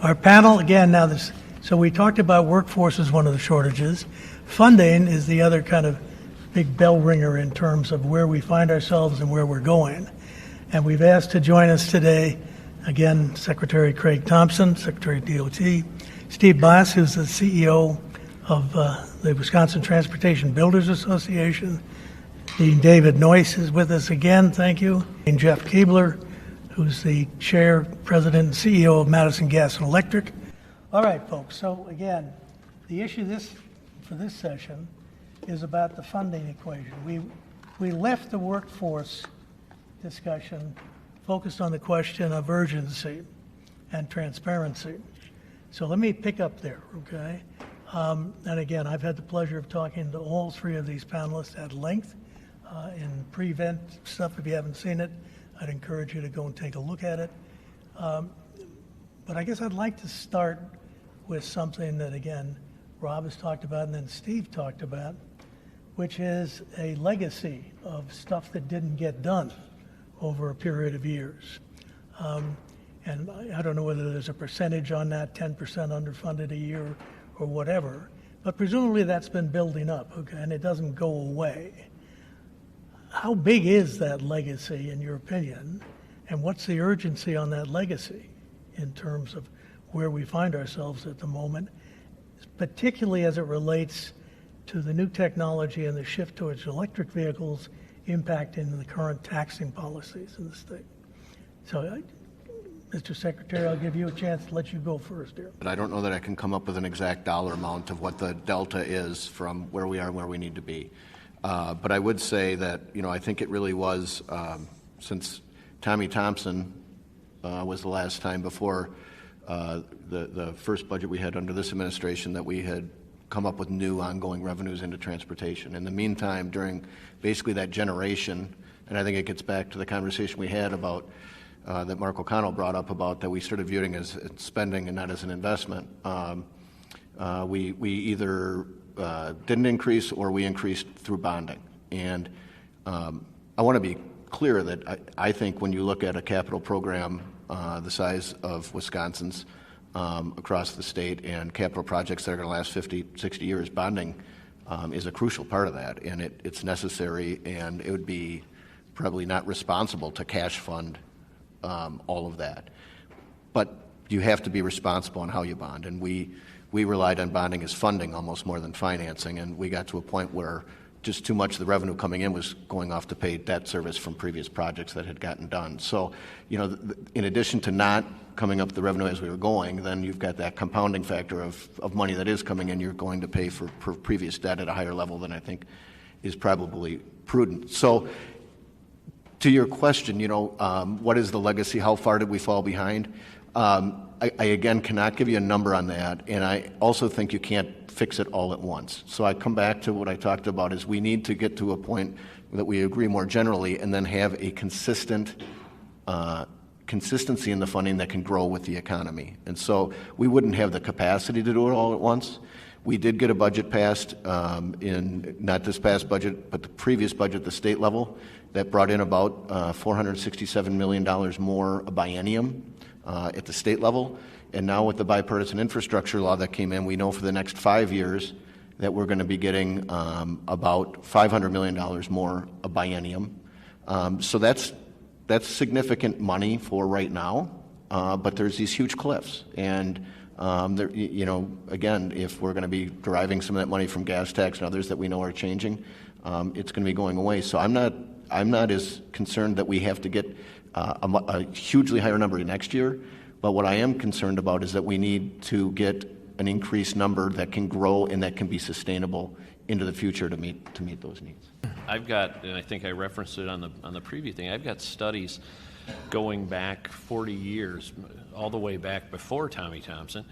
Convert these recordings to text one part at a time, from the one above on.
Our panel, again, so we talked about workforce as one of the shortages. Funding is the other kind of big bell ringer in terms of where we find ourselves and where we're going. And we've asked to join us today, again, Secretary Craig Thompson, Secretary of DOT, Steve Bass, who's the CEO of the Wisconsin Transportation Builders Association. Dean David Noyce is with us again, thank you. And Jeff Keebler, who's the Chair, President, and CEO of Madison Gas and Electric. All right, folks, so again, the issue for this session is about the funding equation. We left the workforce discussion focused on the question of urgency and transparency. So let me pick up there, okay? And again, I've had the pleasure of talking to all three of these panelists at length in pre-event stuff. If you haven't seen it, I'd encourage you to go and take a look at it. But I guess I'd like to start with something that, again, Rob has talked about and then Steve talked about, which is a legacy of stuff that didn't get done over a period of years. And I don't know whether there's a percentage on that, 10% underfunded a year or whatever, but presumably that's been building up, okay, and it doesn't go away. How big is that legacy, in your opinion, and what's the urgency on that legacy in terms of where we find ourselves at the moment, particularly as it relates to the new technology and the shift towards electric vehicles impacting the current taxing policies in the state? So, Mr. Secretary, I'll give you a chance to let you go first here. But I don't know that I can come up with an exact dollar amount of what the delta is from where we are and where we need to be. But I would say that, I think it really was, since Tommy Thompson was the last time before the first budget we had under this administration that we had come up with new ongoing revenues into transportation. In the meantime, during basically that generation, and I think it gets back to the conversation we had about that Mark O'Connell brought up about that we started viewing as spending and not as an investment, we either didn't increase or we increased through bonding. And I want to be clear that I think when you look at a capital program the size of Wisconsin's across the state and capital projects that are going to last 50, 60 years, bonding is a crucial part of that, and it's necessary, and it would be probably not responsible to cash fund all of that. But you have to be responsible on how you bond, and we relied on bonding as funding almost more than financing, and we got to a point where just too much of the revenue coming in was going off to pay debt service from previous projects that had gotten done. So, in addition to not coming up with the revenue as we were going, then you've got that compounding factor of money that is coming in. You're going to pay for previous debt at a higher level than I think is probably prudent. So, to your question, what is the legacy? How far did we fall behind? I again cannot give you a number on that, and I also think you can't fix it all at once. So I come back to what I talked about is we need to get to a point that we agree more generally and then have a consistency in the funding that can grow with the economy. And so we wouldn't have the capacity to do it all at once. We did get a budget passed in not this past budget, but the previous budget at the state level that brought in about $467 million more a biennium at the state level. And now with the bipartisan infrastructure law that came in, we know for the next 5 years that we're going to be getting about $500 million more a biennium. So that's significant money for right now, but there's these huge cliffs. And again, if we're going to be deriving some of that money from gas tax and others that we know are changing, it's going to be going away. So I'm not as concerned that we have to get a hugely higher number next year. But what I am concerned about is that we need to get an increased number that can grow and that can be sustainable into the future to meet those needs. I've got, and I think I referenced it on the preview thing, I've got studies going back 40 years, all the way back before Tommy Thompson,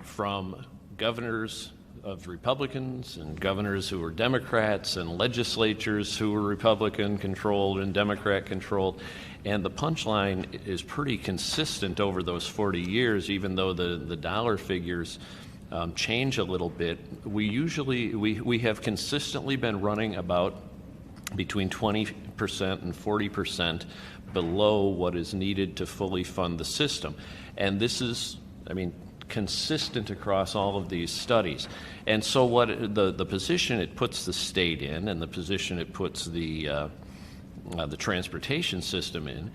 from governors of Republicans and governors who were Democrats and legislatures who were Republican-controlled and Democrat-controlled. And the punchline is pretty consistent over those 40 years, even though the dollar figures change a little bit. We have consistently been running about between 20% and 40% below what is needed to fully fund the system. And this is I mean, consistent across all of these studies. And so what the position it puts the state in, and the position it puts the transportation system in,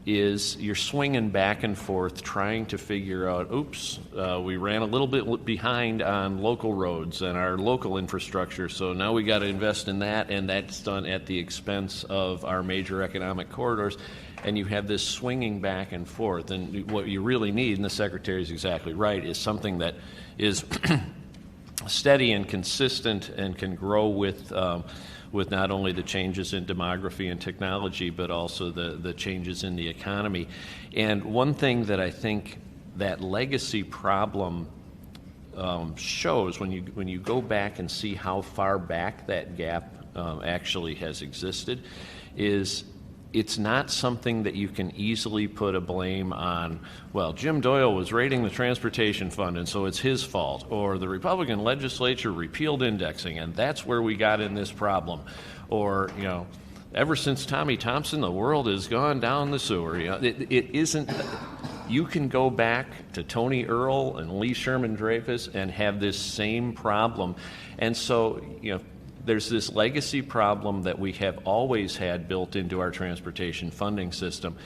is you're swinging back and forth trying to figure out, oops, we ran a little bit behind on local roads and our local infrastructure, so now we got to invest in that, and that's done at the expense of our major economic corridors. And you have this swinging back and forth. And what you really need, and the Secretary is exactly right, is something that is steady and consistent and can grow with not only the changes in demography and technology, but also the changes in the economy. And one thing that I think that legacy problem shows, when you go back and see how far back that gap actually has existed, is it's not something that you can easily put a blame on, well, Jim Doyle was raiding the transportation fund and so it's his fault, or the Republican legislature repealed indexing and that's where we got in this problem, or, you know, ever since Tommy Thompson, the world has gone down the sewer. You know, it isn't. You can go back to Tony Earl and Lee Sherman Dreyfus and have this same problem. And so, you know, there's this legacy problem that we have always had built into our transportation funding system.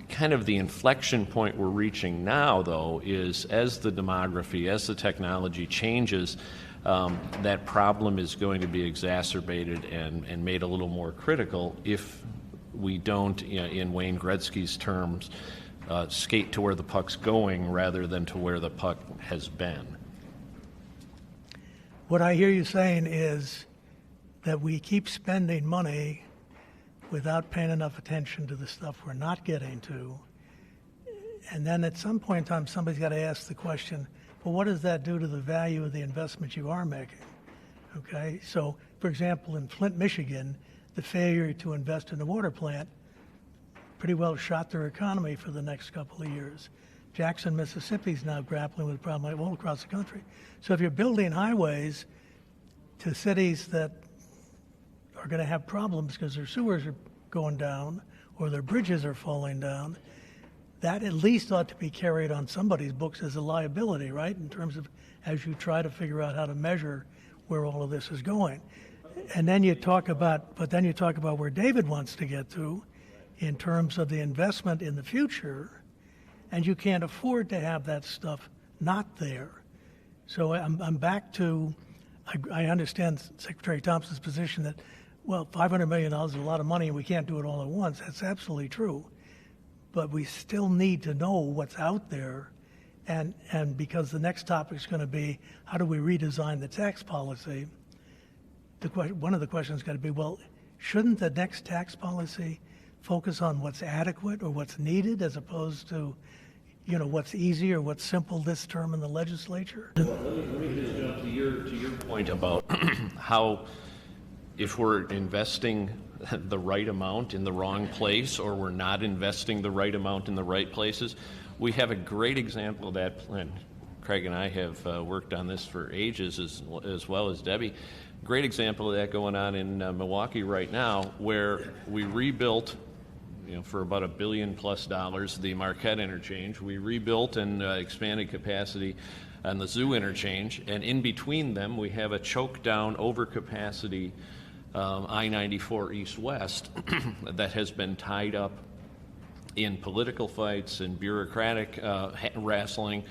Kind of the inflection point we're reaching now, though, is as the demography, as the technology changes, that problem is going to be exacerbated and made a little more critical if we don't, you know, in Wayne Gretzky's terms, skate to where the puck's going rather than to where the puck has been. What I hear you saying is that we keep spending money without paying enough attention to the stuff we're not getting to. And then at some point in time, somebody's got to ask the question, well, what does that do to the value of the investment you are making? Okay, so for example, in Flint, Michigan, the failure to invest in a water plant pretty well shot their economy for the next couple of years. Jackson, Mississippi is now grappling with a problem all across the country. So if you're building highways to cities that are going to have problems because their sewers are going down or their bridges are falling down, that at least ought to be carried on somebody's books as a liability, right? In terms of as you try to figure out how to measure where all of this is going. And then you talk about where David wants to get to in terms of the investment in the future, and you can't afford to have that stuff not there. So I'm back to, I understand Secretary Thompson's position that, well, $500 million is a lot of money and we can't do it all at once. That's absolutely true. But we still need to know what's out there, and because the next topic is going to be how do we redesign the tax policy, one of the questions is going to be, well, shouldn't the next tax policy focus on what's adequate or what's needed as opposed to, you know, what's easy or what's simple this term in the legislature? Let me just jump to your point about how if we're investing the right amount in the wrong place or we're not investing the right amount in the right places. We have a great example of that, and Craig and I have worked on this for ages as well as Debbie. Great example of that going on in Milwaukee right now, where we rebuilt, you know, for about $1 billion plus the Marquette interchange. We rebuilt and expanded capacity on the Zoo interchange, and in between them we have a choke down overcapacity I-94 east-west that has been tied up in political fights and bureaucratic wrestling,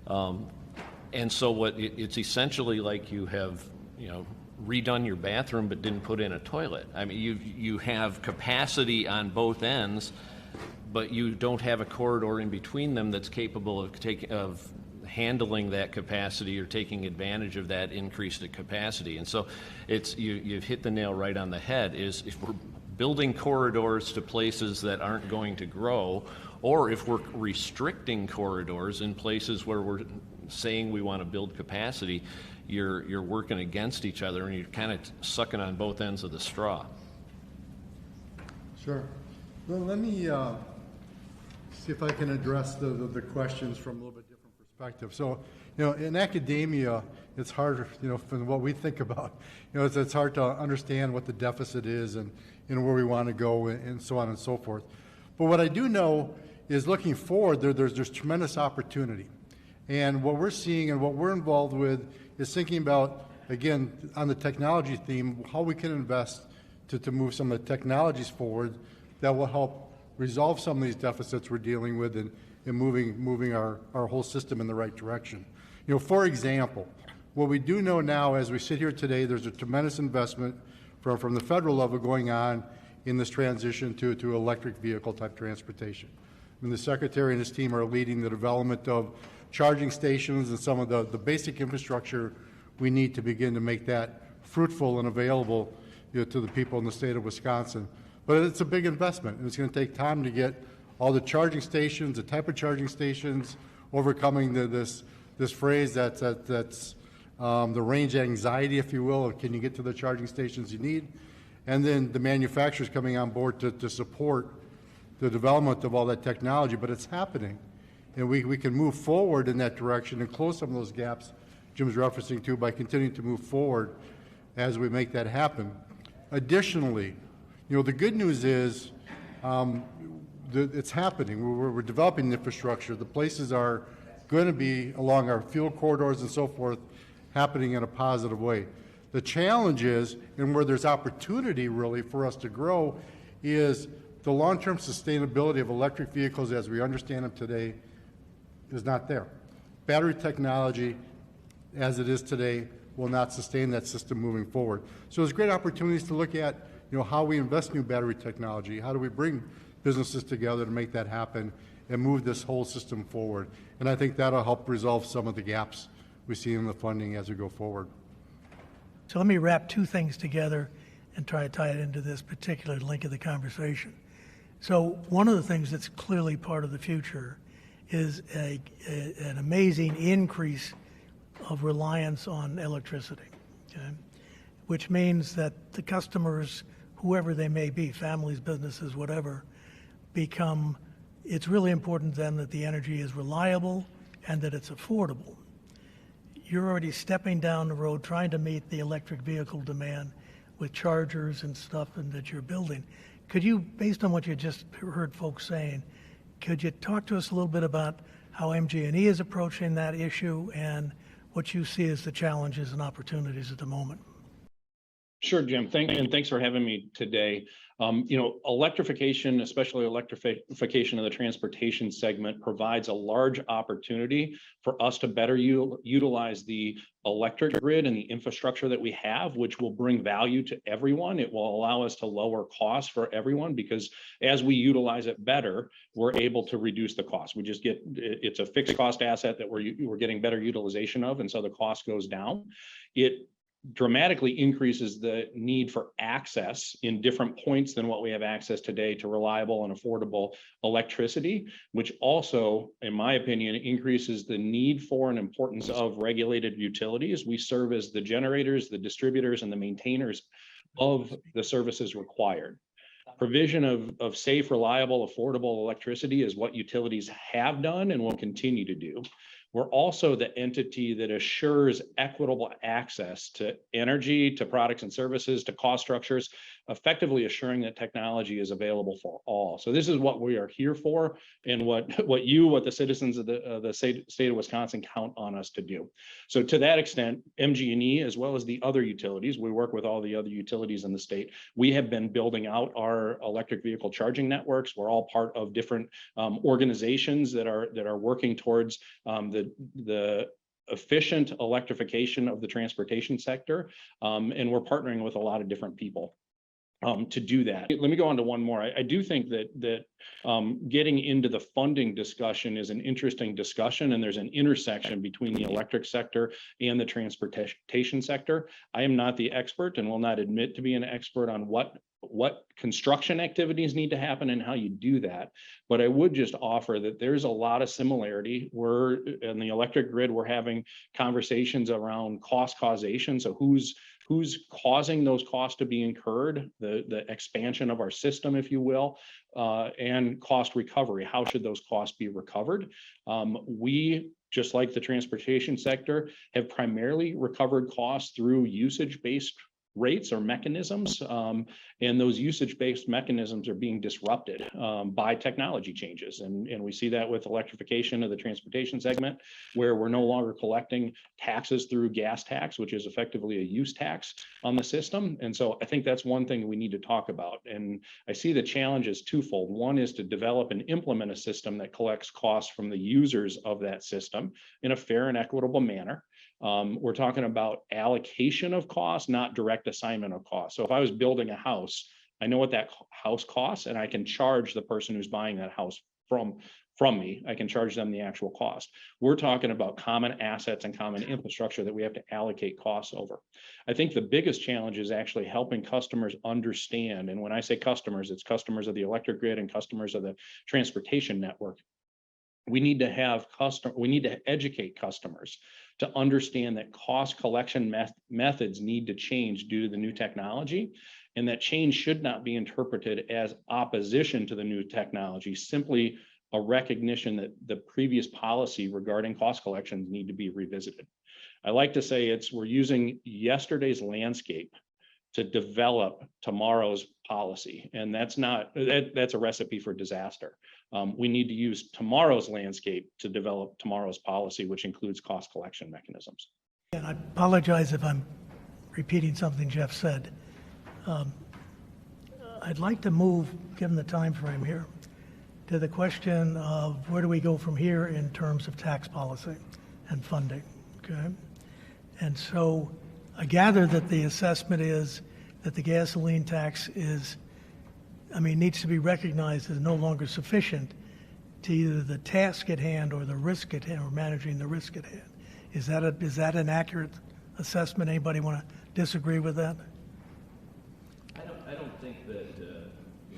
and so it's essentially like you have, you know, redone your bathroom but didn't put in a toilet. I mean, you have capacity on both ends, but you don't have a corridor in between them that's capable of handling that capacity or taking advantage of that increased capacity. And so it's you've hit the nail right on the head, is if we're building corridors to places that aren't going to grow, or if we're restricting corridors in places where we're saying we want to build capacity, you're working against each other and you're kind of sucking on both ends of the straw. Sure. Well, let me see if I can address the questions from a little bit different perspective. So, you know, in academia, it's hard, you know, from what we think about, you know, it's hard to understand what the deficit is and where we want to go and so on and so forth. But what I do know is looking forward, there's tremendous opportunity. And what we're seeing and what we're involved with is thinking about, again, on the technology theme, how we can invest to move some of the technologies forward that will help resolve some of these deficits we're dealing with and moving our whole system in the right direction. You know, for example, what we do know now as we sit here today, there's a tremendous investment from the federal level going on in this transition to electric vehicle type transportation. I mean, the Secretary and his team are leading the development of charging stations and some of the basic infrastructure we need to begin to make that fruitful and available, you know, to the people in the state of Wisconsin. But it's a big investment, and it's going to take time to get all the charging stations, the type of charging stations, overcoming this phrase that's the range anxiety, if you will, of can you get to the charging stations you need, and then the manufacturers coming on board to support the development of all that technology. But it's happening, and we can move forward in that direction and close some of those gaps Jim's referencing to by continuing to move forward as we make that happen. Additionally, you know, the good news is it's happening. We're developing the infrastructure. The places are going to be along our fuel corridors and so forth, happening in a positive way. The challenge is, and where there's opportunity really for us to grow, is the long-term sustainability of electric vehicles as we understand them today is not there. Battery technology, as it is today, will not sustain that system moving forward. So there's great opportunities to look at, you know, how we invest new battery technology, how do we bring businesses together to make that happen and move this whole system forward. And I think that'll help resolve some of the gaps we see in the funding as we go forward. So let me wrap two things together and try to tie it into this particular link of the conversation. So one of the things that's clearly part of the future is an amazing increase of reliance on electricity, okay? Which means that the customers, whoever they may be, families, businesses, whatever, it's really important then that the energy is reliable and that it's affordable. You're already stepping down the road trying to meet the electric vehicle demand with chargers and stuff and that you're building. Could you, based on what you just heard folks saying, could you talk to us a little bit about how MG&E is approaching that issue and what you see as the challenges and opportunities at the moment? Sure, Jim. Thanks for having me today. You know, electrification, especially electrification of the transportation segment, provides a large opportunity for us to better utilize the electric grid and the infrastructure that we have, which will bring value to everyone. It will allow us to lower costs for everyone because as we utilize it better, we're able to reduce the cost. It's a fixed cost asset that we're getting better utilization of, and so the cost goes down. It dramatically increases the need for access in different points than what we have access today to reliable and affordable electricity, which also, in my opinion, increases the need for and importance of regulated utilities. We serve as the generators, the distributors, and the maintainers of the services required. Provision of safe, reliable, affordable electricity is what utilities have done and will continue to do. We're also the entity that assures equitable access to energy, to products and services, to cost structures, effectively assuring that technology is available for all. So this is what we are here for, and what the citizens of the state of Wisconsin count on us to do. So to that extent, MG&E, as well as the other utilities, we work with all the other utilities in the state. We have been building out our electric vehicle charging networks. We're all part of different organizations that are working towards the efficient electrification of the transportation sector, and we're partnering with a lot of different people to do that. Let me go on to one more. I do think that getting into the funding discussion is an interesting discussion, and there's an intersection between the electric sector and the transportation sector. I am not the expert and will not admit to be an expert on what construction activities need to happen and how you do that. But I would just offer that there's a lot of similarity. We're in the electric grid, we're having conversations around cost causation. So who's causing those costs to be incurred, the expansion of our system, if you will, and cost recovery. How should those costs be recovered? We, just like the transportation sector, have primarily recovered costs through usage-based rates or mechanisms, and those usage-based mechanisms are being disrupted by technology changes. And we see that with electrification of the transportation segment, where we're no longer collecting taxes through gas tax, which is effectively a use tax on the system. And so I think that's one thing we need to talk about. And I see the challenge as twofold. One is to develop and implement a system that collects costs from the users of that system in a fair and equitable manner. We're talking about allocation of costs, not direct assignment of costs. So if I was building a house, I know what that house costs, and I can charge the person who's buying that house from me. I can charge them the actual cost. We're talking about common assets and common infrastructure that we have to allocate costs over. I think the biggest challenge is actually helping customers understand. And when I say customers, it's customers of the electric grid and customers of the transportation network. We need to educate customers to understand that cost collection methods need to change due to the new technology, and that change should not be interpreted as opposition to the new technology, simply a recognition that the previous policy regarding cost collections need to be revisited. I like to say we're using yesterday's landscape to develop tomorrow's policy. And that's a recipe for disaster. We need to use tomorrow's landscape to develop tomorrow's policy, which includes cost collection mechanisms. And I apologize if I'm repeating something Jeff said. I'd like to move, given the time frame here, to the question of where do we go from here in terms of tax policy and funding, okay? And so I gather that the assessment is that the gasoline tax needs to be recognized as no longer sufficient to either the task at hand or the risk at hand, or managing the risk at hand. Is that an accurate assessment? Anybody want to disagree with that? I don't think that,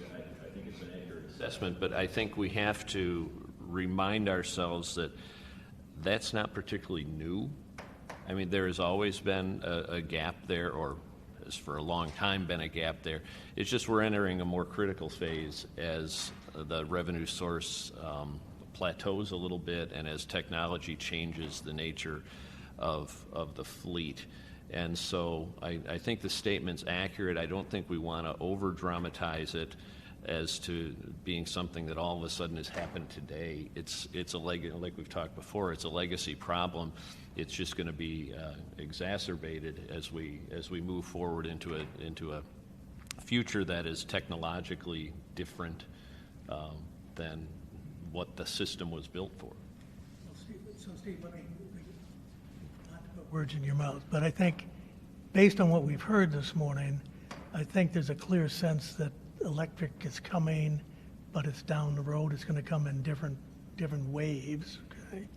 I think it's an accurate assessment, but I think we have to remind ourselves that that's not particularly new. I mean, there has always been a gap there, or has for a long time been a gap there. It's just we're entering a more critical phase as the revenue source plateaus a little bit, and as technology changes the nature of the fleet. And so I think the statement's accurate. I don't think we want to over-dramatize it as to being something that all of a sudden has happened today. It's a like we've talked before, it's a legacy problem. It's just going to be exacerbated as we move forward into a future that is technologically different than what the system was built for. So Steve, let me not to put words in your mouth, but I think based on what we've heard this morning, I think there's a clear sense that electric is coming, but it's down the road. It's going to come in different waves. Okay,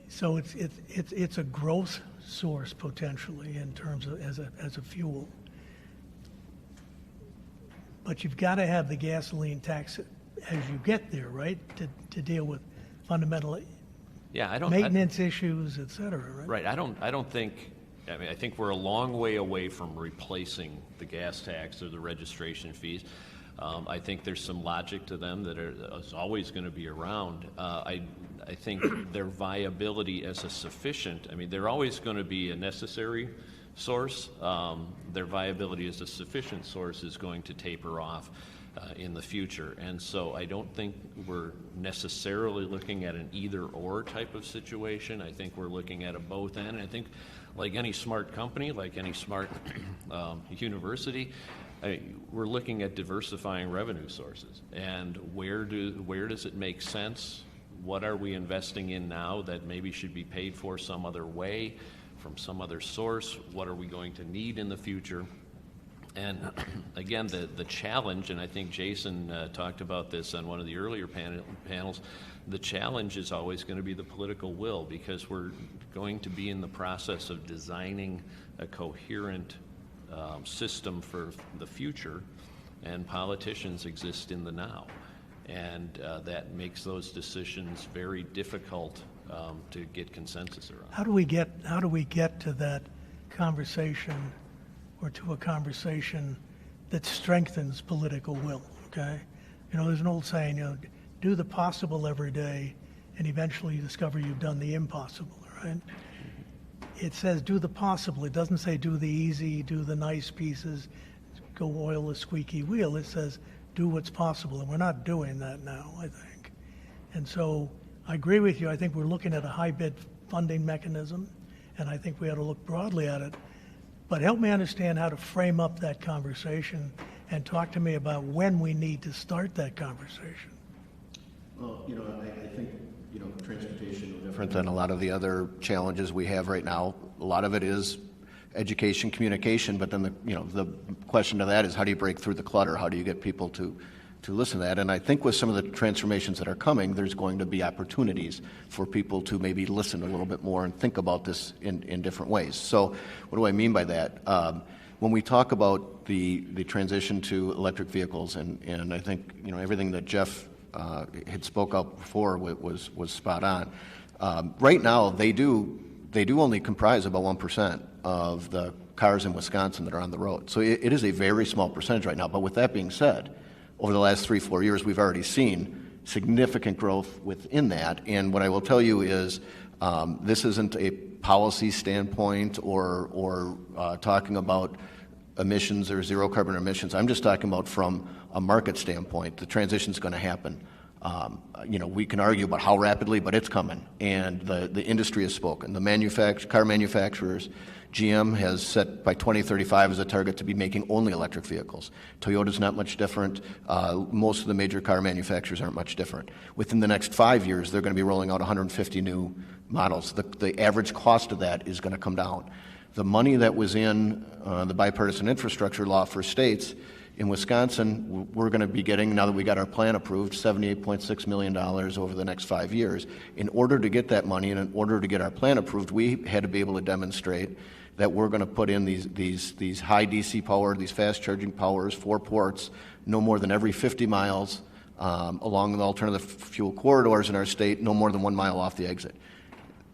so it's a growth source potentially in terms of as a fuel. But you've got to have the gasoline tax as you get there, right, to deal with fundamental maintenance issues, et cetera, right? Right. I don't think. I mean, I think we're a long way away from replacing the gas tax or the registration fees. I think there's some logic to them that is always going to be around. I think their viability as a sufficient, I mean, they're always going to be a necessary source. Their viability as a sufficient source is going to taper off in the future. And so I don't think we're necessarily looking at an either-or type of situation. I think we're looking at a both and. And I think like any smart company, like any smart university, we're looking at diversifying revenue sources. And where does it make sense? What are we investing in now that maybe should be paid for some other way, from some other source? What are we going to need in the future? And again, the challenge, and I think Jason talked about this on one of the earlier panels, the challenge is always going to be the political will, because we're going to be in the process of designing a coherent system for the future, and politicians exist in the now. And that makes those decisions very difficult to get consensus around. How do we get to that conversation, or to a conversation that strengthens political will? Okay, there's an old saying, do the possible every day, and eventually you discover you've done the impossible. Right? it says do the possible. It doesn't say do the easy, do the nice pieces, go oil the squeaky wheel. It says do what's possible, and we're not doing that now, I think. And so I agree with you. I think we're looking at a high-bid funding mechanism, and I think we ought to look broadly at it. But help me understand how to frame up that conversation and talk to me about when we need to start that conversation. Well, I think, transportation is different than a lot of the other challenges we have right now. A lot of it is education, communication, but then the question to that is how do you break through the clutter? How do you get people to listen to that? And I think with some of the transformations that are coming, there's going to be opportunities for people to maybe listen a little bit more and think about this in different ways. So what do I mean by that? When we talk about the transition to electric vehicles, and I think everything that Jeff had spoke out before was spot on. Right now, they do only comprise about 1% of the cars in Wisconsin that are on the road. So it is a very small percentage right now. But with that being said, over the last 3-4 years, we've already seen significant growth within that. And what I will tell you is this isn't a policy standpoint or talking about emissions or zero carbon emissions. I'm just talking about from a market standpoint. The transition is going to happen. We can argue about how rapidly, but it's coming. And the industry has spoken. The car manufacturers, GM has set by 2035 as a target to be making only electric vehicles. Toyota's not much different. Most of the major car manufacturers aren't much different. Within the next 5 years, they're going to be rolling out 150 new models. The average cost of that is going to come down. The money that was in the bipartisan infrastructure law for states, in Wisconsin, we're going to be getting, now that we got our plan approved, $78.6 million over the next 5 years. In order to get that money and in order to get our plan approved, we had to be able to demonstrate that we're going to put in these high DC power, these fast charging powers, 4 ports, no more than every 50 miles along the alternative fuel corridors in our state, no more than 1 mile off the exit.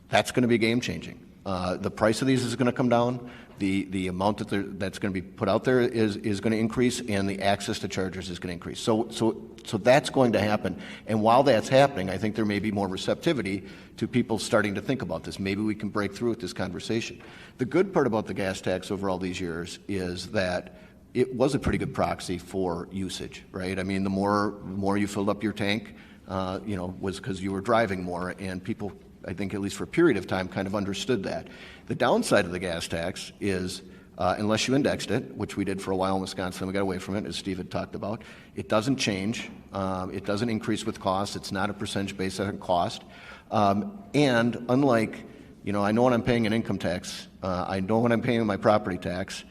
That's going to be game changing. The price of these is going to come down. The amount that's going to be put out there is going to increase, and the access to chargers is going to increase. So that's going to happen. And while that's happening, I think there may be more receptivity to people starting to think about this. Maybe we can break through with this conversation. The good part about the gas tax over all these years is that it was a pretty good proxy for usage, right? I mean, the more you filled up your tank, was because you were driving more, and people, I think at least for a period of time, kind of understood that. The downside of the gas tax is, unless you indexed it, which we did for a while in Wisconsin, we got away from it, as Steve had talked about, it doesn't change. It doesn't increase with cost. It's not a percentage based on cost. And unlike, I know when I'm paying an income tax, I know when I'm paying my property tax,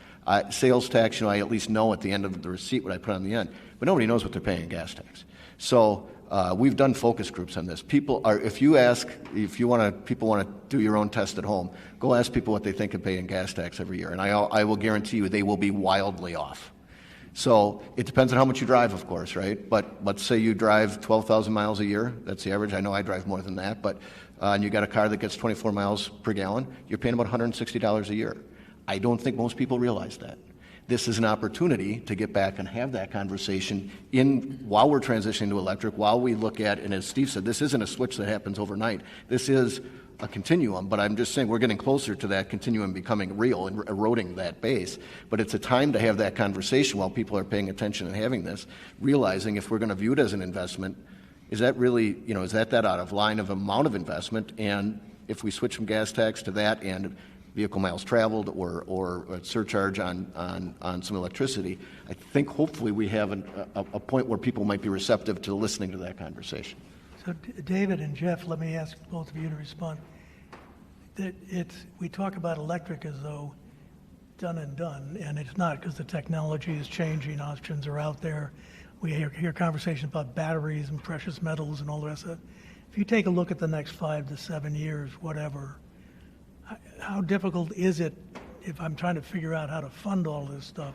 sales tax, I at least know at the end of the receipt what I put on the end, but nobody knows what they're paying in gas tax. So we've done focus groups on this. People want to do your own test at home, go ask people what they think of paying gas tax every year, and I will guarantee you they will be wildly off. So it depends on how much you drive, of course, right? But let's say you drive 12,000 miles a year. That's the average. I know I drive more than that, but and you got a car that gets 24 miles per gallon, you're paying about $160 a year. I don't think most people realize that. This is an opportunity to get back and have that conversation while we're transitioning to electric, while we look at, and as Steve said, this isn't a switch that happens overnight. This is a continuum, but I'm just saying we're getting closer to that continuum becoming real and eroding that base. But it's a time to have that conversation while people are paying attention and having this, realizing if we're going to view it as an investment, is that really, is that out of line of amount of investment? And if we switch from gas tax to that and vehicle miles traveled or a surcharge on some electricity, I think hopefully we have a point where people might be receptive to listening to that conversation. So David and Jeff, let me ask both of you to respond. We talk about electric as though done and done, and it's not, because the technology is changing, options are out there. We hear conversations about batteries and precious metals and all the rest of it. If you take a look at the next 5 to 7 years, whatever, how difficult is it if I'm trying to figure out how to fund all this stuff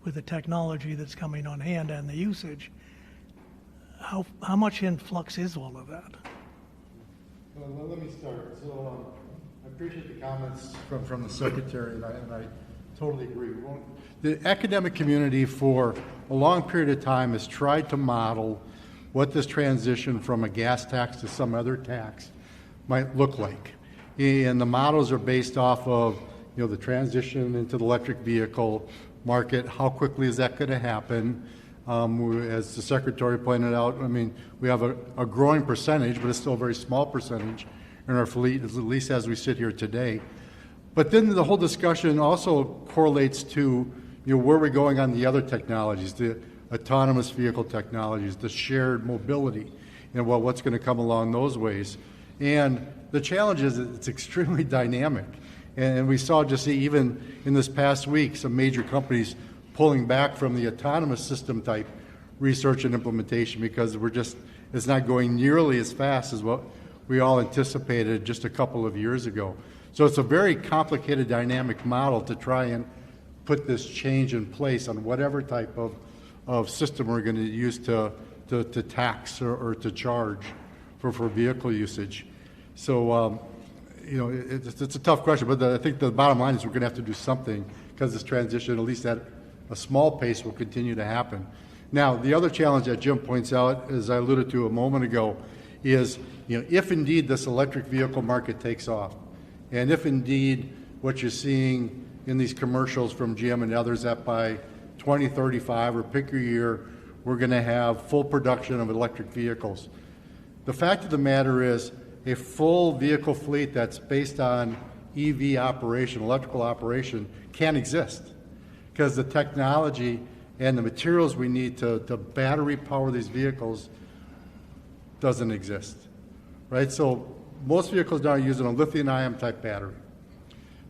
with the technology that's coming on hand and the usage? How much in flux is all of that? Well, let me start. So I appreciate the comments from the secretary, and I totally agree. The academic community for a long period of time has tried to model what this transition from a gas tax to some other tax might look like. And the models are based off of, the transition into the electric vehicle market. How quickly is that going to happen? As the Secretary pointed out, we have a growing percentage, but it's still a very small percentage in our fleet, at least as we sit here today. But then the whole discussion also correlates to, where we're going on the other technologies, the autonomous vehicle technologies, the shared mobility, what's going to come along those ways. And the challenge is it's extremely dynamic. And we saw just even in this past week, some major companies pulling back from the autonomous system type research and implementation because it's not going nearly as fast as what we all anticipated just a couple of years ago. So it's a very complicated dynamic model to try and put this change in place on whatever type of system we're going to use to tax or to charge for vehicle usage. So, it's a tough question, but I think the bottom line is we're going to have to do something because this transition, at least at a small pace, will continue to happen. Now, the other challenge that Jim points out, as I alluded to a moment ago, is if indeed this electric vehicle market takes off, and if indeed what you're seeing in these commercials from GM and others that by 2035 or pick your year, we're going to have full production of electric vehicles. The fact of the matter is a full vehicle fleet that's based on EV operation, electrical operation, can't exist because the technology and the materials we need to battery power these vehicles doesn't exist, right? So most vehicles now are using a lithium-ion type battery.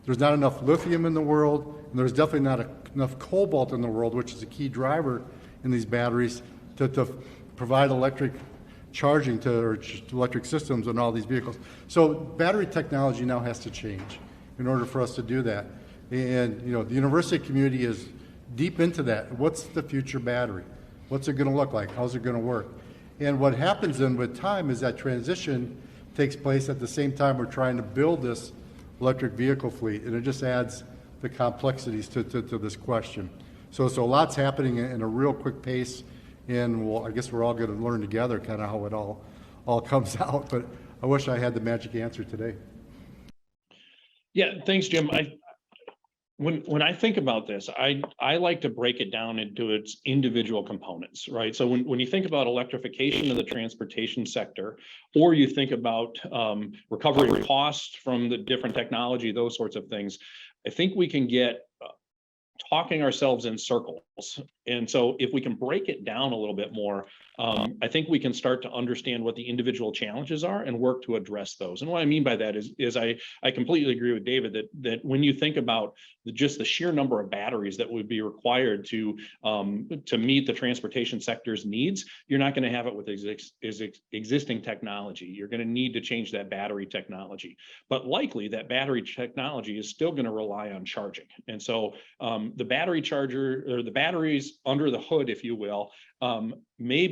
There's not enough lithium in the world, and there's definitely not enough cobalt in the world, which is a key driver in these batteries, to provide electric charging to electric systems on all these vehicles. So battery technology now has to change in order for us to do that. And the university community is deep into that. What's the future battery? What's it going to look like? How's it going to work? And what happens then with time is that transition takes place at the same time we're trying to build this electric vehicle fleet, and it just adds the complexities to this question. So a lot's happening in a real quick pace, and I guess we're all going to learn together kind of how it all comes out. But I wish I had the magic answer today. Yeah, thanks, Jim. When I think about this, I like to break it down into its individual components, right? So when you think about electrification of the transportation sector, or you think about recovery costs from the different technology, those sorts of things, I think we can get talking ourselves in circles. And so if we can break it down a little bit more, I think we can start to understand what the individual challenges are and work to address those. And what I mean by that is I completely agree with David that when you think about just the sheer number of batteries that would be required to meet the transportation sector's needs, you're not going to have it with existing technology. You're going to need to change that battery technology. But likely that battery technology is still going to rely on charging. And so the battery charger, or the batteries under the hood, if you will, we may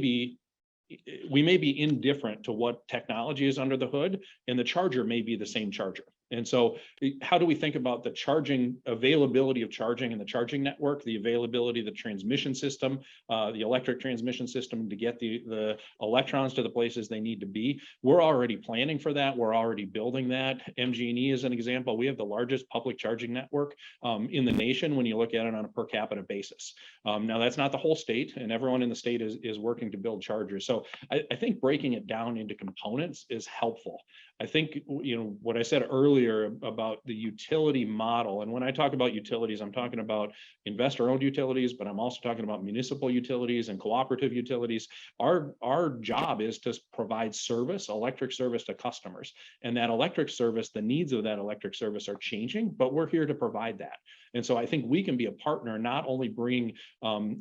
be indifferent to what technology is under the hood, and the charger may be the same charger. And so how do we think about the charging, availability of charging in the charging network, the availability of the transmission system, the electric transmission system to get the electrons to the places they need to be? We're already planning for that. We're already building that. MG&E is an example. We have the largest public charging network in the nation when you look at it on a per capita basis. Now, that's not the whole state, and everyone in the state is working to build chargers. So I think breaking it down into components is helpful. I think, what I said earlier about the utility model, and when I talk about utilities, I'm talking about investor-owned utilities, but I'm also talking about municipal utilities and cooperative utilities. Our job is to provide service, electric service to customers. And that electric service, the needs of that electric service are changing, but we're here to provide that. And so I think we can be a partner, not only bring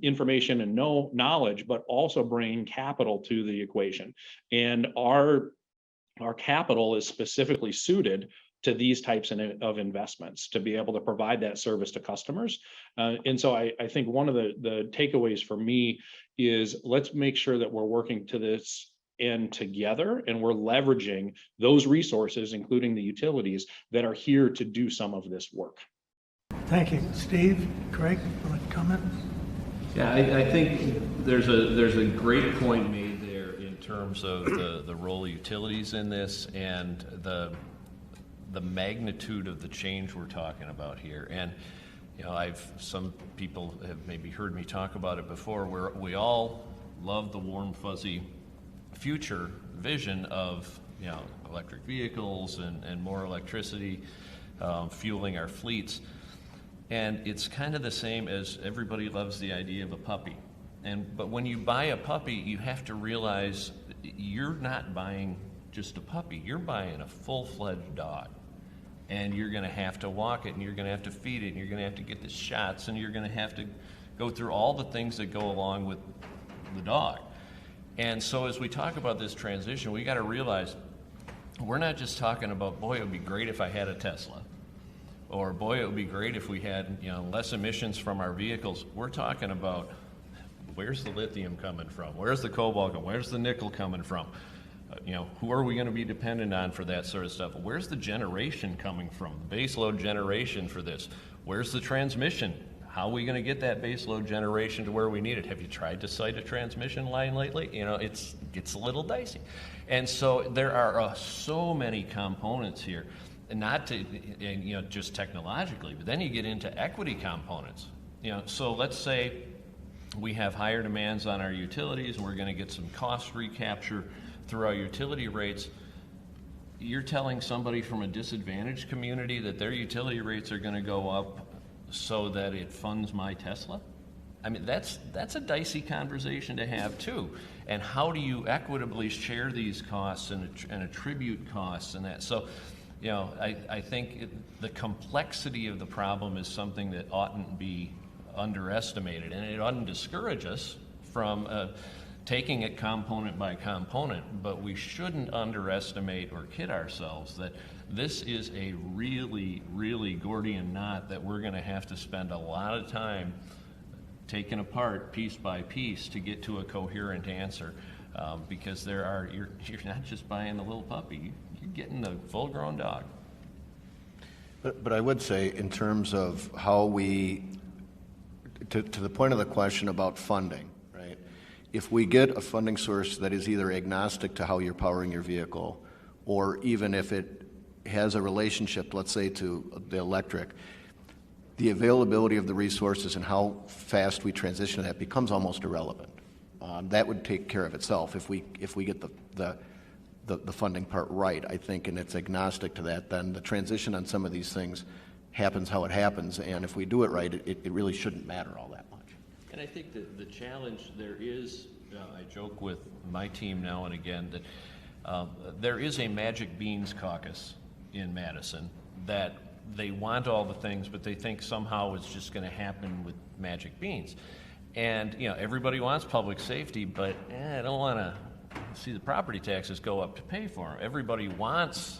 information and knowledge, but also bring capital to the equation. And our capital is specifically suited to these types of investments to be able to provide that service to customers. And so I think one of the takeaways for me is let's make sure that we're working to this end together, and we're leveraging those resources, including the utilities, that are here to do some of this work. Thank you. Steve, Craig, want to comment? Yeah, I think there's a great point made there in terms of the role of utilities in this, and the the magnitude of the change we're talking about here. And some people have maybe heard me talk about it before, where we all love the warm, fuzzy future vision of electric vehicles and more electricity fueling our fleets. And it's kind of the same as everybody loves the idea of a puppy. But when you buy a puppy, you have to realize you're not buying just a puppy. You're buying a full-fledged dog. And you're going to have to walk it, and you're going to have to feed it, and you're going to have to get the shots, and you're going to have to go through all the things that go along with the dog. And so as we talk about this transition, we got to realize we're not just talking about, boy, it would be great if I had a Tesla, or boy, it would be great if we had less emissions from our vehicles. We're talking about, where's the lithium coming from? Where's the cobalt coming? Where's the nickel coming from? Who are we going to be dependent on for that sort of stuff? Where's the generation coming from? The baseload generation for this. Where's the transmission? How are we going to get that baseload generation to where we need it? Have you tried to site a transmission line lately? It gets a little dicey. And so there are so many components here, and not to, just technologically, but then you get into equity components. So let's say we have higher demands on our utilities, and we're going to get some cost recapture through our utility rates. You're telling somebody from a disadvantaged community that their utility rates are going to go up so that it funds my Tesla? I mean, that's a dicey conversation to have too. And how do you equitably share these costs and attribute costs and that? So, I think the complexity of the problem is something that oughtn't be underestimated, and it oughtn't discourage us from taking it component by component, but we shouldn't underestimate or kid ourselves that this is a really, really Gordian knot that we're going to have to spend a lot of time taking apart piece by piece to get to a coherent answer, because you're not just buying the little puppy, you're getting the full-grown dog. But I would say, in terms of how to the point of the question about funding, right? If we get a funding source that is either agnostic to how you're powering your vehicle, or even if it has a relationship, let's say, to the electric, the availability of the resources and how fast we transition to that becomes almost irrelevant. That would take care of itself if we get the funding part right, I think, and it's agnostic to that. Then the transition on some of these things happens how it happens, and if we do it right, it really shouldn't matter all that much. And I think that the challenge there is, I joke with my team now and again that there is a Magic Beans caucus in Madison that they want all the things, but they think somehow it's just going to happen with Magic Beans. And everybody wants public safety, but I don't want to see the property taxes go up to pay for them. Everybody wants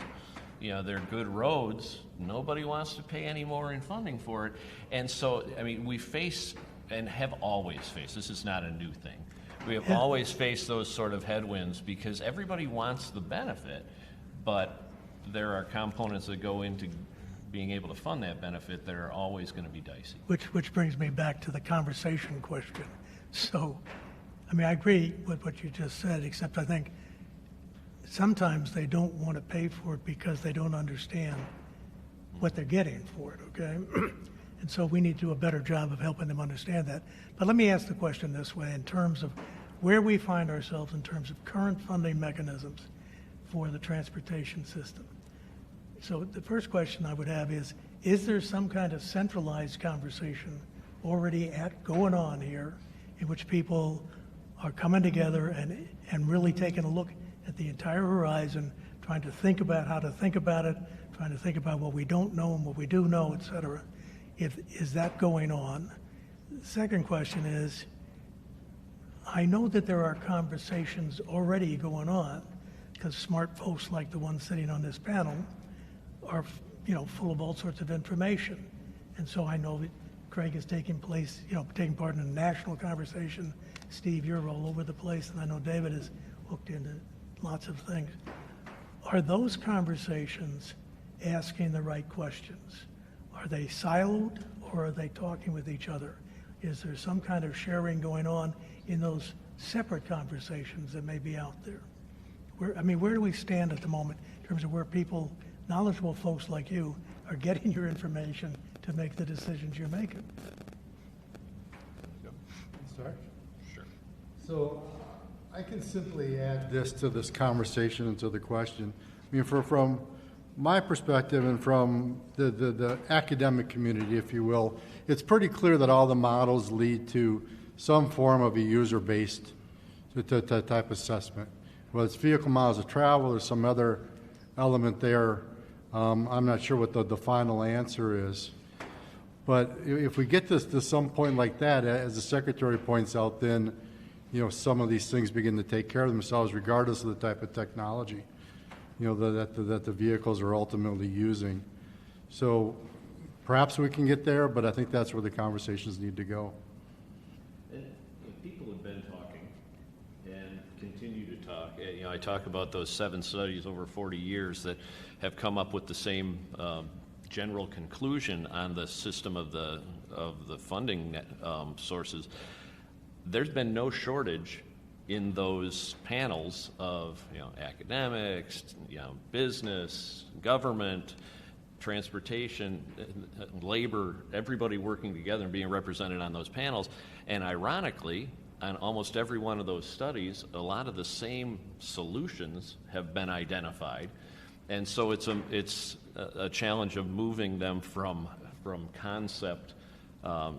their good roads. Nobody wants to pay any more in funding for it. And so, we face and have always faced, this is not a new thing, we have always faced those sort of headwinds because everybody wants the benefit, but there are components that go into being able to fund that benefit that are always going to be dicey. Which brings me back to the conversation question. So, I agree with what you just said, except I think sometimes they don't want to pay for it because they don't understand what they're getting for it, okay? And so we need to do a better job of helping them understand that. But let me ask the question this way, in terms of where we find ourselves in terms of current funding mechanisms for the transportation system. So the first question I would have is there some kind of centralized conversation already going on here in which people are coming together and really taking a look at the entire horizon, trying to think about how to think about it, trying to think about what we don't know and what we do know, et cetera. Is that going on? The second question is, I know that there are conversations already going on because smart folks like the ones sitting on this panel are, full of all sorts of information. And so I know that Craig is taking part in a national conversation. Steve, you're all over the place, and I know David is hooked into lots of things. Are those conversations asking the right questions? Are they siloed, or are they talking with each other? Is there some kind of sharing going on in those separate conversations that may be out there? Where do we stand at the moment in terms of where people knowledgeable folks like you are getting your information to make the decisions you're making. Sorry? Sure. So I can simply add this to this conversation and to the question. I mean, from my perspective and from the academic community, if you will, it's pretty clear that all the models lead to some form of a user-based type assessment. Whether it's vehicle miles of travel or some other element there, I'm not sure what the final answer is. But if we get to some point like that, as the Secretary points out, then some of these things begin to take care of themselves regardless of the type of technology that the vehicles are ultimately using. So perhaps we can get there, but I think that's where the conversations need to go. And people have been talking and continue to talk. I talk about those 7 studies over 40 years that have come up with the same general conclusion on the system of the funding sources. There's been no shortage in those panels of academics, business, government, transportation, labor, everybody working together and being represented on those panels. And ironically, on almost every one of those studies, a lot of the same solutions have been identified. And so it's a challenge of moving them from concept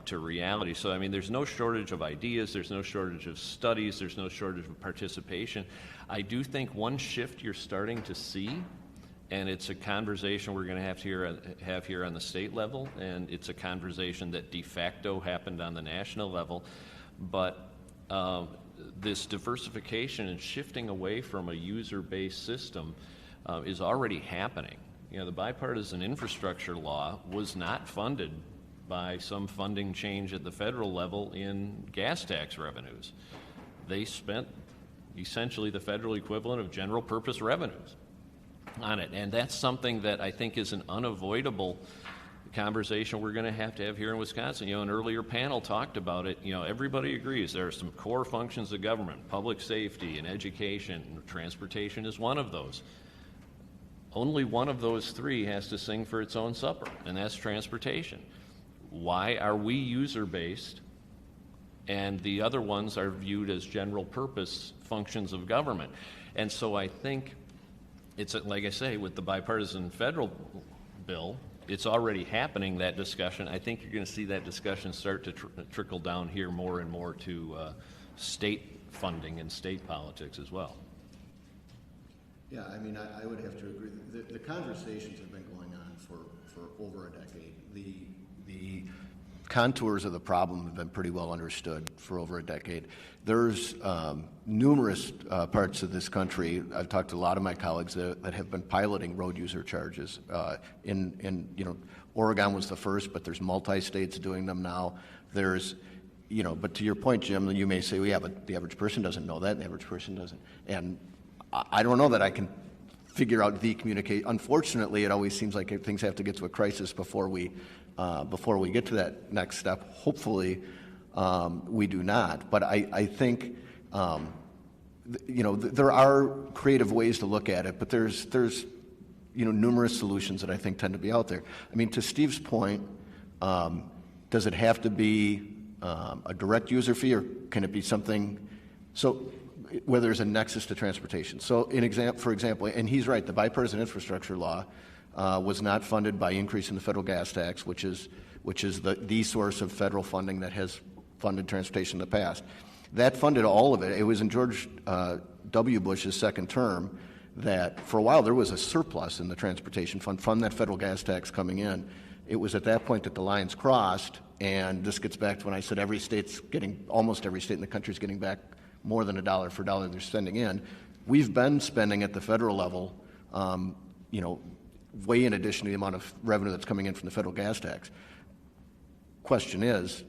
to reality. So, I mean, there's no shortage of ideas, there's no shortage of studies, there's no shortage of participation. I do think one shift you're starting to see, and it's a conversation we're going to have here on the state level, and it's a conversation that de facto happened on the national level, but this diversification and shifting away from a user-based system is already happening. The bipartisan infrastructure law was not funded by some funding change at the federal level in gas tax revenues. They spent essentially the federal equivalent of general purpose revenues on it. And that's something that I think is an unavoidable conversation we're going to have here in Wisconsin. An earlier panel talked about it. Everybody agrees there are some core functions of government, public safety and education. Transportation is one of those. Only one of those 3 has to sing for its own supper, and that's transportation. Why are we user-based and the other ones are viewed as general purpose functions of government? And so I think it's, like I say, with the bipartisan federal bill, it's already happening, that discussion. I think you're going to see that discussion start to trickle down here more and more to state funding and state politics as well. Yeah, I mean, I would have to agree. The conversations have been going on for over a decade. The contours of the problem have been pretty well understood for over a decade. There's numerous parts of this country. I've talked to a lot of my colleagues that have been piloting road user charges. Oregon was the first, but there's multi-states doing them now. But to your point, Jim, you may say, but the average person doesn't know that, and the average person doesn't. And I don't know that I can figure out the communicate. Unfortunately, it always seems like things have to get to a crisis before we get to that next step. Hopefully, we do not. But I think there are creative ways to look at it. But there's numerous solutions that I think tend to be out there. I mean, to Steve's point, does it have to be a direct user fee, or can it be something? So, where there's a nexus to transportation. So, for example, and he's right, the bipartisan infrastructure law was not funded by increasing the federal gas tax, which is the source of federal funding that has funded transportation in the past. That funded all of it. It was in George W. Bush's second term that for a while there was a surplus in the transportation fund from that federal gas tax coming in. It was at that point that the lines crossed, and this gets back to when I said almost every state in the country is getting back more than $1 for $1 they're spending in. We've been spending at the federal level, way in addition to the amount of revenue that's coming in from the federal gas tax. Question is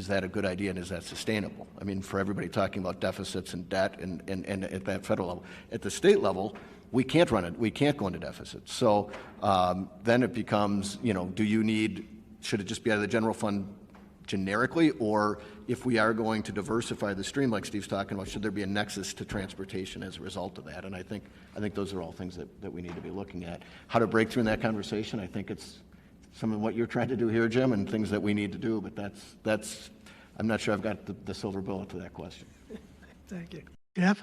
that a good idea, and is that sustainable? I mean, for everybody talking about deficits and debt and at that federal level. At the state level, we can't run it. We can't go into deficits. So then it becomes, should it just be out of the general fund generically, or if we are going to diversify the stream like Steve's talking about, should there be a nexus to transportation as a result of that? And I think those are all things that we need to be looking at. How to break through in that conversation, I think it's some of what you're trying to do here, Jim, and things that we need to do, but that's I'm not sure I've got the silver bullet to that question. Thank you. Jeff?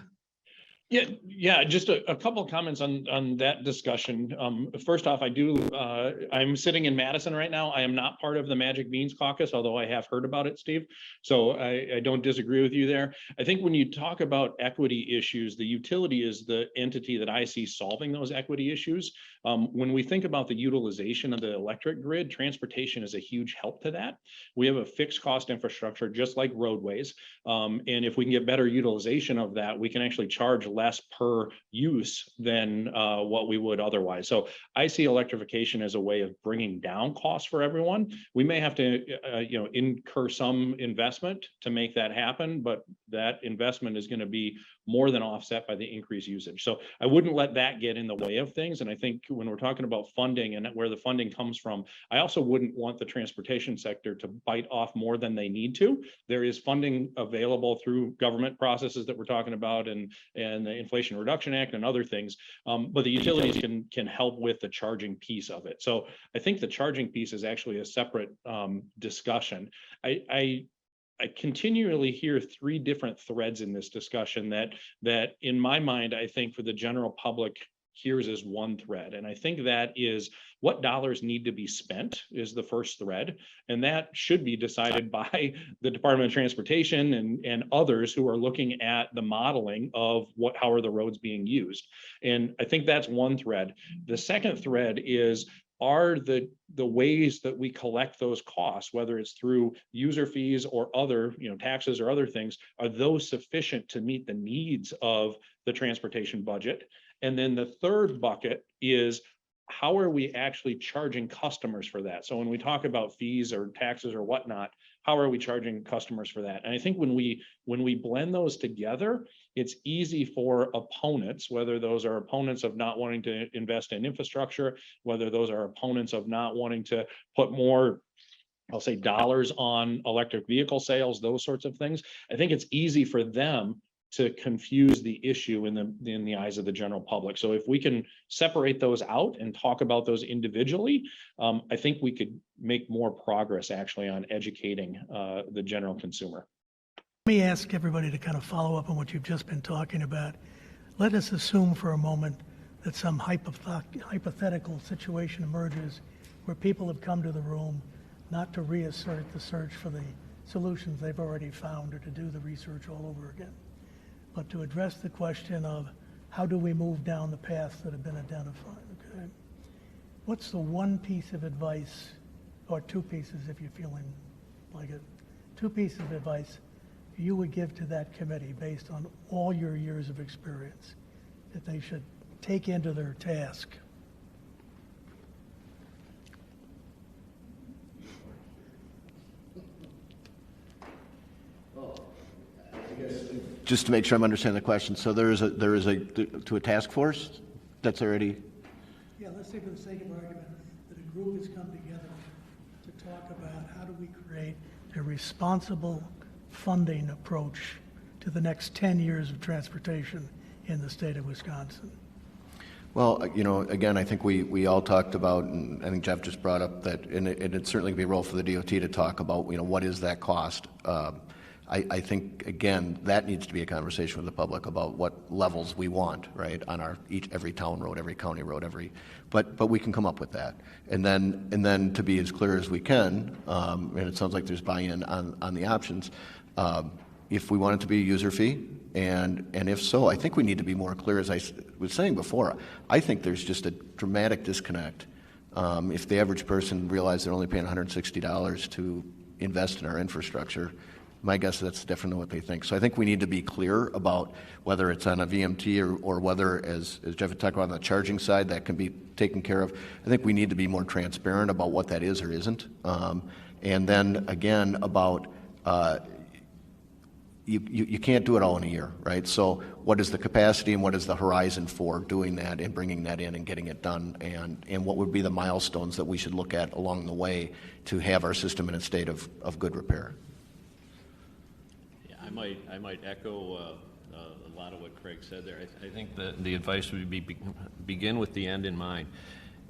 Yeah, just a couple of comments on that discussion. First off, I'm sitting in Madison right now. I am not part of the Magic Beans Caucus, although I have heard about it, Steve. So I don't disagree with you there. I think when you talk about equity issues, the utility is the entity that I see solving those equity issues. When we think about the utilization of the electric grid, transportation is a huge help to that. We have a fixed cost infrastructure, just like roadways. And if we can get better utilization of that, we can actually charge less per use than what we would otherwise. So I see electrification as a way of bringing down costs for everyone. We may have to, incur some investment to make that happen, but that investment is going to be more than offset by the increased usage. So I wouldn't let that get in the way of things. And I think when we're talking about funding and where the funding comes from, I also wouldn't want the transportation sector to bite off more than they need to. There is funding available through government processes that we're talking about and the Inflation Reduction Act and other things. But the utilities can help with the charging piece of it. So I think the charging piece is actually a separate discussion. I continually hear three different threads in this discussion that in my mind, I think for the general public hears as one thread. And I think that is what dollars need to be spent is the first thread. And that should be decided by the Department of Transportation and others who are looking at the modeling of how are the roads being used. And I think that's one thread. The second thread is, are the ways that we collect those costs, whether it's through user fees or other, taxes or other things, are those sufficient to meet the needs of the transportation budget? And then the third bucket is, how are we actually charging customers for that? So when we talk about fees or taxes or whatnot, how are we charging customers for that? And I think when we blend those together, it's easy for opponents, whether those are opponents of not wanting to invest in infrastructure, whether those are opponents of not wanting to put more, I'll say, dollars on electric vehicle sales, those sorts of things. I think it's easy for them to confuse the issue in the eyes of the general public. So if we can separate those out and talk about those individually, I think we could make more progress actually on educating the general consumer. Let me ask everybody to kind of follow up on what you've just been talking about. Let us assume for a moment that some hypothetical situation emerges where people have come to the room not to reassert the search for the solutions they've already found or to do the research all over again, but to address the question of how do we move down the paths that have been identified, okay? What's the one piece of advice, or two pieces if you're feeling like it, two pieces of advice you would give to that committee based on all your years of experience that they should take into their task? Just to make sure I'm understanding the question, so there is a task force that's already. Yeah, let's say for the sake of argument that a group has come together to talk about how do we create a responsible funding approach to the next 10 years of transportation in the state of Wisconsin. Well, again, I think we all talked about, and I think Jeff just brought up that, and it'd certainly be a role for the DOT to talk about, what is that cost? I think, again, that needs to be a conversation with the public about what levels we want, right, on every town road, every county road, but we can come up with that. And then to be as clear as we can, and it sounds like there's buy-in on the options, if we want it to be a user fee, and if so, I think we need to be more clear. As I was saying before, I think there's just a dramatic disconnect. If the average person realized they're only paying $160 to invest in our infrastructure, my guess is that's different than what they think. So I think we need to be clear about whether it's on a VMT or whether, as Jeff had talked about on the charging side, that can be taken care of. I think we need to be more transparent about what that is or isn't. And then again about you can't do it all in a year, right? So what is the capacity and what is the horizon for doing that and bringing that in and getting it done? And what would be the milestones that we should look at along the way to have our system in a state of good repair? Yeah, I might echo a lot of what Craig said there. I think the advice would be begin with the end in mind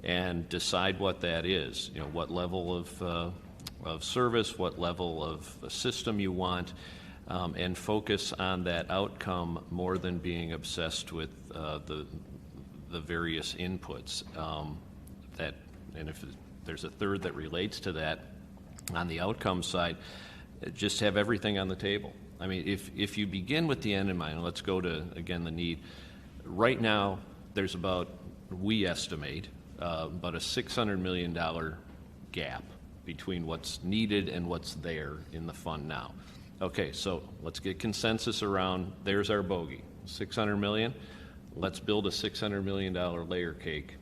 and decide what that is. You know, what level of service, what level of system you want, and focus on that outcome more than being obsessed with the various inputs. And if there's a third that relates to that, on the outcome side, just have everything on the table. I mean, if you begin with the end in mind, let's go to, again, the need. Right now, there's about, we estimate, about a $600 million gap between what's needed and what's there in the fund now. Okay, so let's get consensus around, there's our bogey, 600 million. Let's build a $600 million layer cake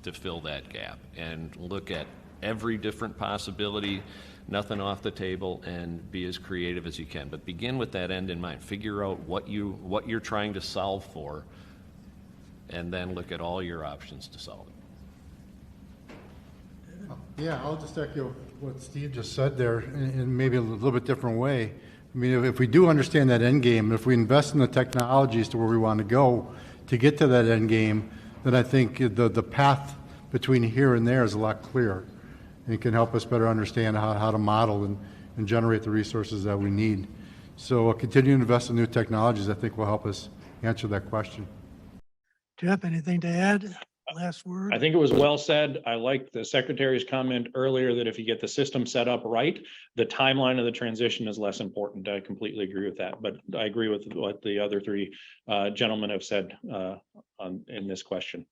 to fill that gap and look at every different possibility, nothing off the table, and be as creative as you can. But begin with that end in mind. Figure out what you're trying to solve for, and then look at all your options to solve it. Yeah, I'll just echo what Steve just said there in maybe a little bit different way. I mean, if we do understand that end game, if we invest in the technologies to where we want to go to get to that end game, then I think the path between here and there is a lot clearer and can help us better understand how to model and generate the resources that we need. So continuing to invest in new technologies, I think, will help us answer that question. Jeff, anything to add? Last word? I think it was well said. I like the secretary's comment earlier that if you get the system set up right, the timeline of the transition is less important. I completely agree with that, but I agree with what the other three gentlemen have said in this question.